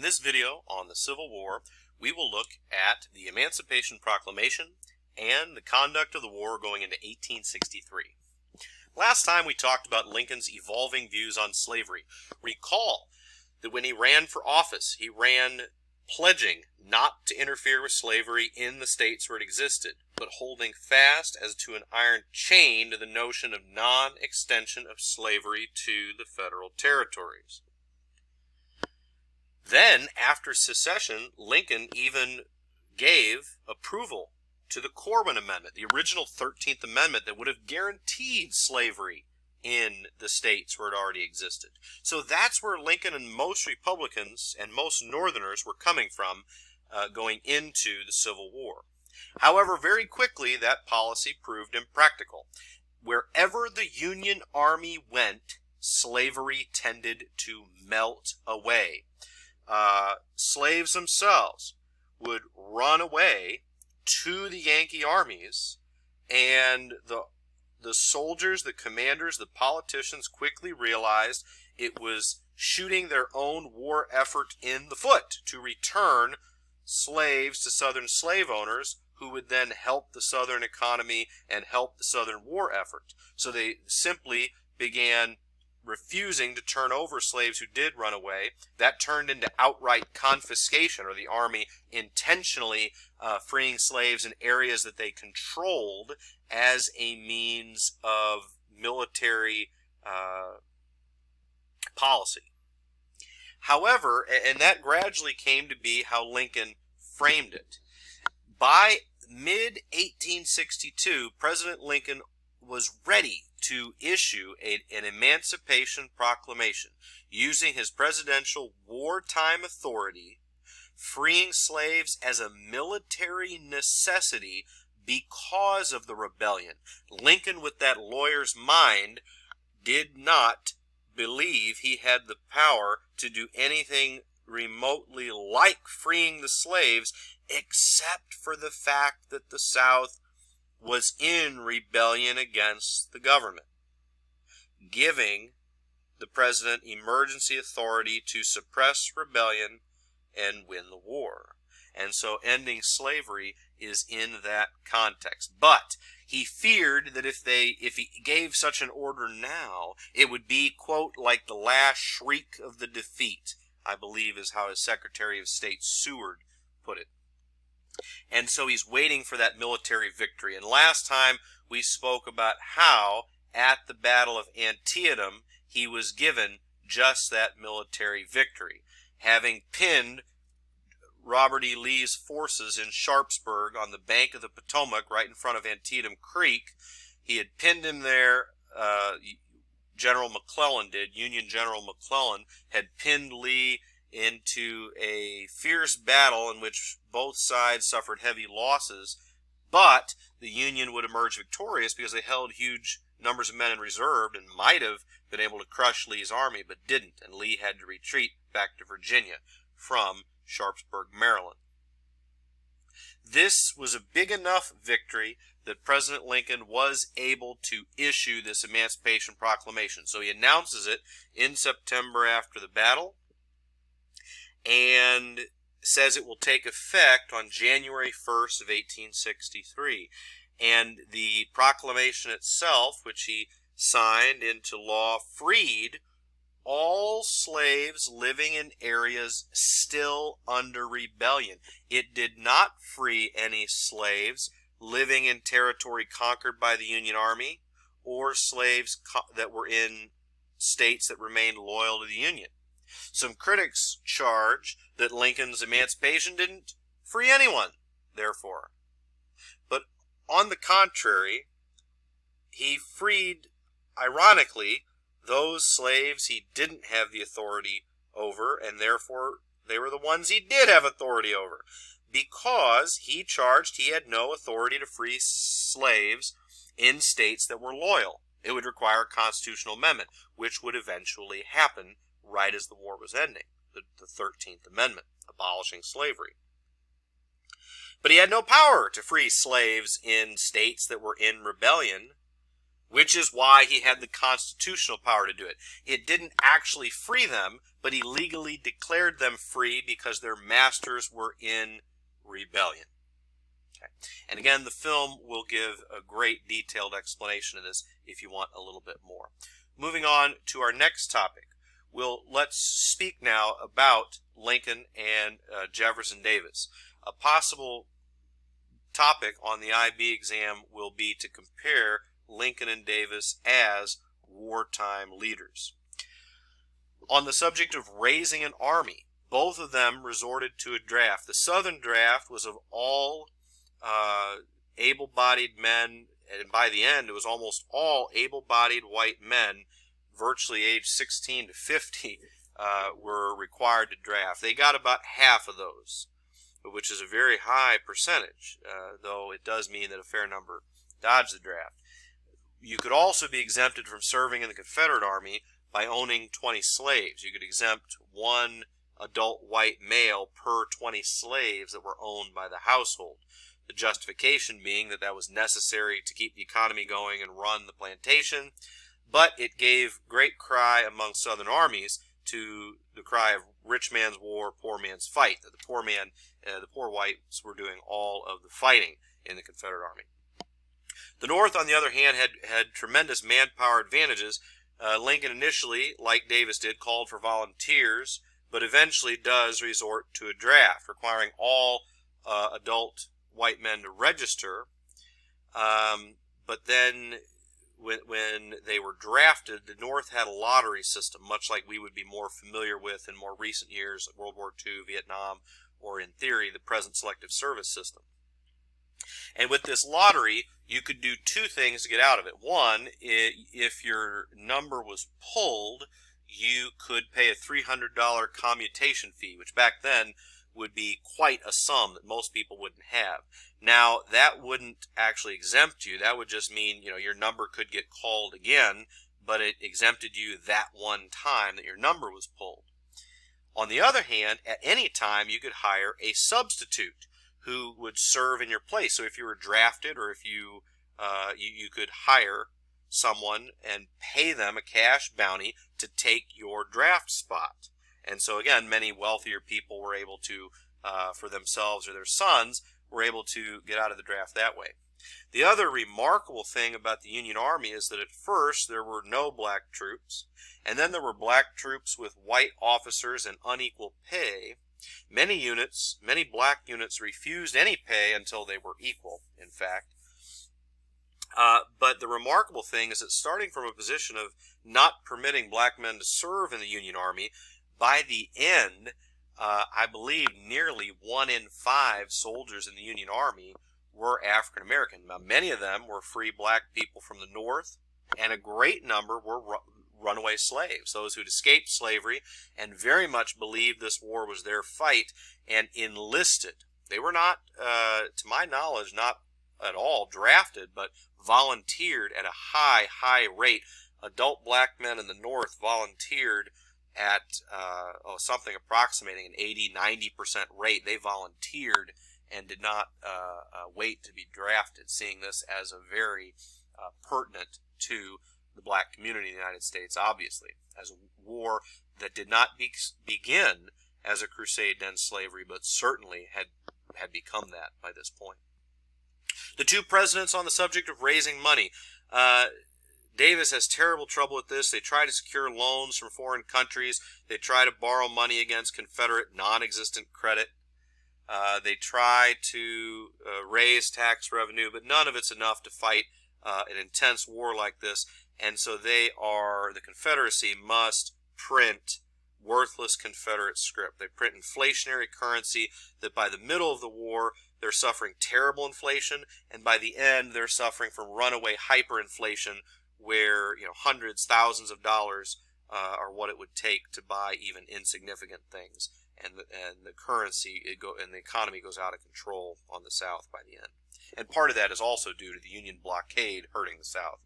this video on the Civil War, we will look at the Emancipation Proclamation and the conduct of the war going into 1863. Last time we talked about Lincoln's evolving views on slavery. Recall that when he ran for office, he ran pledging not to interfere with slavery in the states where it existed, but holding fast as to an iron chain to the notion of non-extension of slavery to the federal territories. Then, after secession, Lincoln even gave approval to the Corwin Amendment, the original 13th Amendment that would have guaranteed slavery in the states where it already existed. So that's where Lincoln and most Republicans and most Northerners were coming from going into the Civil War. However, very quickly that policy proved impractical. Wherever the Union Army went, slavery tended to melt away. Slaves themselves would run away to the Yankee armies, and the soldiers, the commanders, the politicians quickly realized it was shooting their own war effort in the foot to return slaves to Southern slave owners who would then help the Southern economy and help the Southern war effort. So they simply began refusing to turn over slaves who did run away. That turned into outright confiscation, or the army intentionally freeing slaves in areas that they controlled as a means of military policy. However, and that gradually came to be how Lincoln framed it. By mid-1862, President Lincoln was ready to issue an Emancipation Proclamation using his presidential wartime authority, freeing slaves as a military necessity because of the rebellion. Lincoln, with that lawyer's mind, did not believe he had the power to do anything remotely like freeing the slaves, except for the fact that the South was in rebellion against the government, giving the president emergency authority to suppress rebellion and win the war. And so ending slavery is in that context. But he feared that if he gave such an order now, it would be, quote, like the last shriek of the defeat, I believe is how his Secretary of State Seward put it. And so he's waiting for that military victory. And last time we spoke about how at the Battle of Antietam he was given just that military victory. Having pinned Robert E. Lee's forces in Sharpsburg on the bank of the Potomac right in front of Antietam Creek, he had pinned him there. General McClellan did. Union General McClellan had pinned Lee into a fierce battle in which both sides suffered heavy losses, but the Union would emerge victorious because they held huge numbers of men in reserve and might have been able to crush Lee's army, but didn't, and Lee had to retreat back to Virginia from Sharpsburg, Maryland. This was a big enough victory that President Lincoln was able to issue this Emancipation Proclamation. So he announces it in September after the battle, and says it will take effect on January 1st of 1863. And the proclamation itself, which he signed into law, freed all slaves living in areas still under rebellion. It did not free any slaves living in territory conquered by the Union Army or slaves that were in states that remained loyal to the Union. Some critics charge that Lincoln's emancipation didn't free anyone, therefore. But on the contrary, he freed, ironically, those slaves he didn't have the authority over, and therefore they were the ones he did have authority over, because he charged he had no authority to free slaves in states that were loyal. It would require a constitutional amendment, which would eventually happen right as the war was ending, the 13th Amendment, abolishing slavery. But he had no power to free slaves in states that were in rebellion which is why he had the constitutional power to do it. It didn't actually free them, but he legally declared them free because their masters were in rebellion. Okay. And again, the film will give a great detailed explanation of this if you want a little bit more. Moving on to our next topic. Let's speak now about Lincoln and Jefferson Davis. A possible topic on the IB exam will be to compare Lincoln and Davis as wartime leaders. On the subject of raising an army, both of them resorted to a draft. The Southern draft was of all able-bodied men, and by the end it was almost all able-bodied white men, virtually age 16 to 50, were required to draft. They got about half of those, which is a very high percentage, though it does mean that a fair number dodged the draft. You could also be exempted from serving in the Confederate Army by owning 20 slaves. You could exempt one adult white male per 20 slaves that were owned by the household. The justification being that that was necessary to keep the economy going and run the plantation, but it gave great cry among Southern armies to the cry of rich man's war, poor man's fight. That the poor whites were doing all of the fighting in the Confederate Army. The North, on the other hand, had tremendous manpower advantages. Lincoln initially, like Davis did, called for volunteers, but eventually does resort to a draft, requiring all adult white men to register. But then when they were drafted, the North had a lottery system, much like we would be more familiar with in more recent years, like World War II, Vietnam, or in theory, the present selective service system. And with this lottery, you could do two things to get out of it. One, if your number was pulled, you could pay a $300 commutation fee, which back then would be quite a sum that most people wouldn't have. Now, that wouldn't actually exempt you. That would just mean, your number could get called again, but it exempted you that one time that your number was pulled. On the other hand, at any time, you could hire a substitute who would serve in your place. So if you were drafted, or if you could hire someone and pay them a cash bounty to take your draft spot. And so again, many wealthier people were able to, for themselves or their sons, were able to get out of the draft that way. The other remarkable thing about the Union Army is that at first there were no black troops, and then there were black troops with white officers and unequal pay. Many black units refused any pay until they were equal, in fact. But the remarkable thing is that starting from a position of not permitting black men to serve in the Union Army, by the end, I believe nearly 1 in 5 soldiers in the Union Army were African American. Now, many of them were free black people from the North, and a great number were runaway slaves, those who'd escaped slavery and very much believed this war was their fight and enlisted. They were not, to my knowledge, not at all drafted, but volunteered at a high rate. Adult black men in the North volunteered at something approximating an 80-90% rate. They volunteered and did not wait to be drafted, seeing this as a very pertinent to the black community in the United States, obviously, as a war that did not begin as a crusade against slavery, but certainly had become that by this point. The two presidents on the subject of raising money. Davis has terrible trouble with this. They try to secure loans from foreign countries. They try to borrow money against Confederate non-existent credit. They try to raise tax revenue, but none of it's enough to fight an intense war like this. And so the Confederacy must print worthless Confederate script. They print inflationary currency that by the middle of the war, they're suffering terrible inflation, and by the end, they're suffering from runaway hyperinflation, where hundreds, thousands of dollars are what it would take to buy even insignificant things, and the currency and the economy goes out of control on the South by the end. And part of that is also due to the Union blockade hurting the South.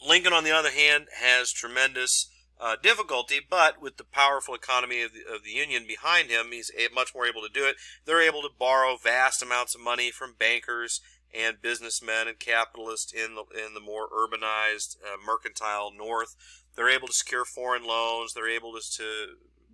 Lincoln, on the other hand, has tremendous difficulty, but with the powerful economy of the Union behind him, he's much more able to do it. They're able to borrow vast amounts of money from bankers and businessmen and capitalists in the more urbanized, mercantile North. They're able to secure foreign loans. They're able to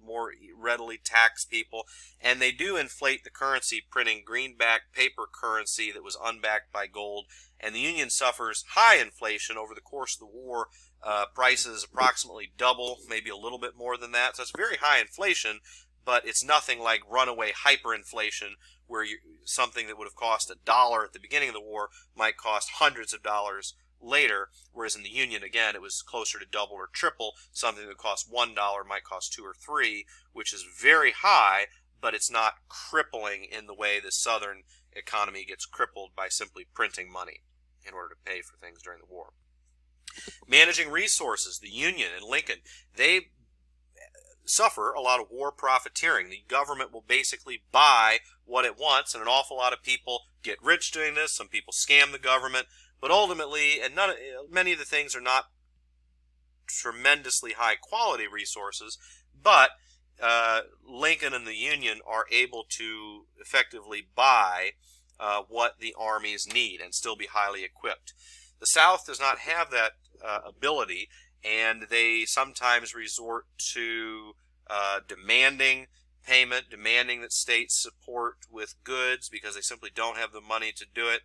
more readily tax people, and they do inflate the currency, printing greenback paper currency that was unbacked by gold. And the Union suffers high inflation over the course of the war. Prices approximately double, maybe a little bit more than that. So it's very high inflation, but it's nothing like runaway hyperinflation, where something that would have cost $1 at the beginning of the war might cost hundreds of dollars later, whereas in the Union, again, it was closer to double or triple. Something that cost $1 might cost 2 or 3, which is very high, but it's not crippling in the way the Southern economy gets crippled by simply printing money in order to pay for things during the war. Managing resources, the Union and Lincoln, they suffer a lot of war profiteering. The government will basically buy what it wants, and an awful lot of people get rich doing this. Some people scam the government, but ultimately, and many of the things are not tremendously high quality resources, but Lincoln and the Union are able to effectively buy what the armies need and still be highly equipped. The South does not have that ability, and they sometimes resort to demanding payment, demanding that states support with goods because they simply don't have the money to do it.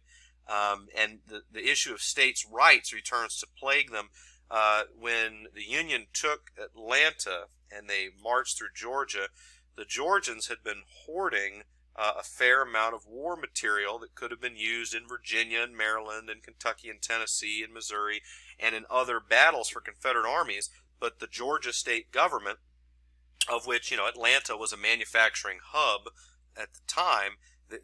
And the issue of states' rights returns to plague them. When the Union took Atlanta and they marched through Georgia, the Georgians had been hoarding a fair amount of war material that could have been used in Virginia and Maryland and Kentucky and Tennessee and Missouri and in other battles for Confederate armies. But the Georgia state government, of which, Atlanta was a manufacturing hub at the time,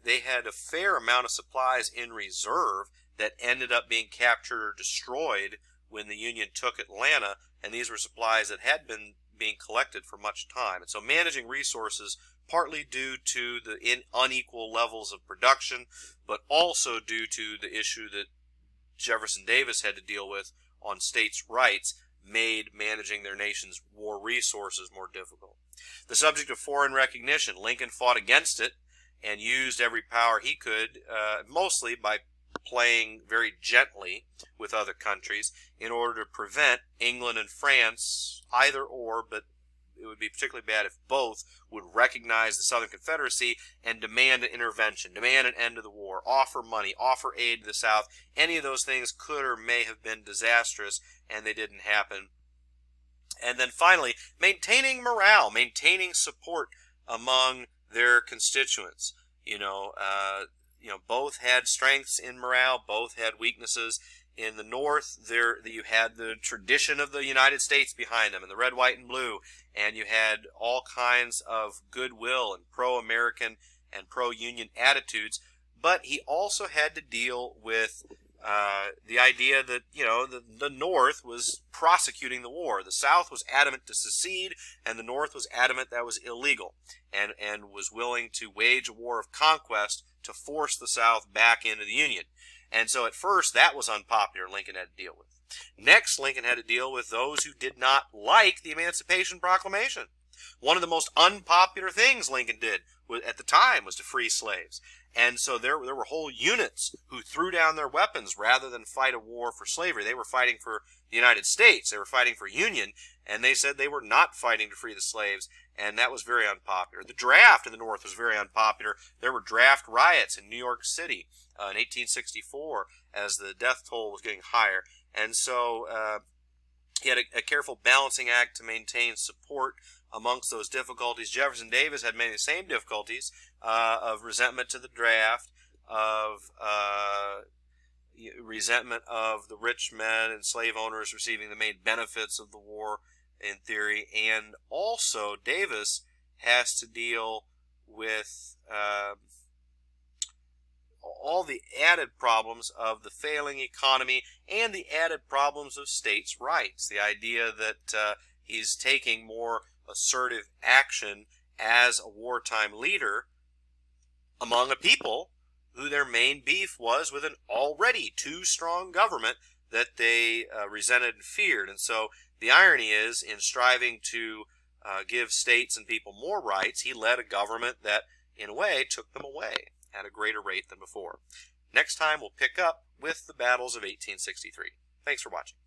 they had a fair amount of supplies in reserve that ended up being captured or destroyed when the Union took Atlanta, and these were supplies that had been being collected for much time. And so managing resources, partly due to the unequal levels of production, but also due to the issue that Jefferson Davis had to deal with on states' rights, made managing their nation's war resources more difficult. The subject of foreign recognition, Lincoln fought against it and used every power he could, mostly by playing very gently with other countries in order to prevent England and France, either or, but it would be particularly bad if both would recognize the Southern Confederacy and demand an intervention, demand an end to the war, offer money, offer aid to the South. Any of those things could or may have been disastrous, and they didn't happen. And then finally, maintaining morale, maintaining support among their constituents. Both had strengths in morale, both had weaknesses. In the North, you had the tradition of the United States behind them, and the red, white, and blue, and you had all kinds of goodwill and pro-American and pro-Union attitudes. But he also had to deal with the idea that the North was prosecuting the war. The South was adamant to secede, and the North was adamant that was illegal, and was willing to wage a war of conquest to force the South back into the Union. And so at first that was unpopular. Lincoln had to deal with. Next, Lincoln had to deal with those who did not like the Emancipation Proclamation. One of the most unpopular things Lincoln did at the time was to free slaves. And so there were whole units who threw down their weapons rather than fight a war for slavery. They were fighting for the United States. They were fighting for Union, and they said they were not fighting to free the slaves, and that was very unpopular. The draft in the North was very unpopular. There were draft riots in New York City in 1864 as the death toll was getting higher. And so he had a careful balancing act to maintain support amongst those difficulties. Jefferson Davis had many of the same difficulties of resentment to the draft, of resentment of the rich men and slave owners receiving the main benefits of the war in theory. And also Davis has to deal with all the added problems of the failing economy and the added problems of states' rights. The idea that he's taking more assertive action as a wartime leader among a people who their main beef was with an already too strong government that they resented and feared. And so the irony is, in striving to give states and people more rights, he led a government that, in a way, took them away at a greater rate than before. Next time, we'll pick up with the battles of 1863. Thanks for watching.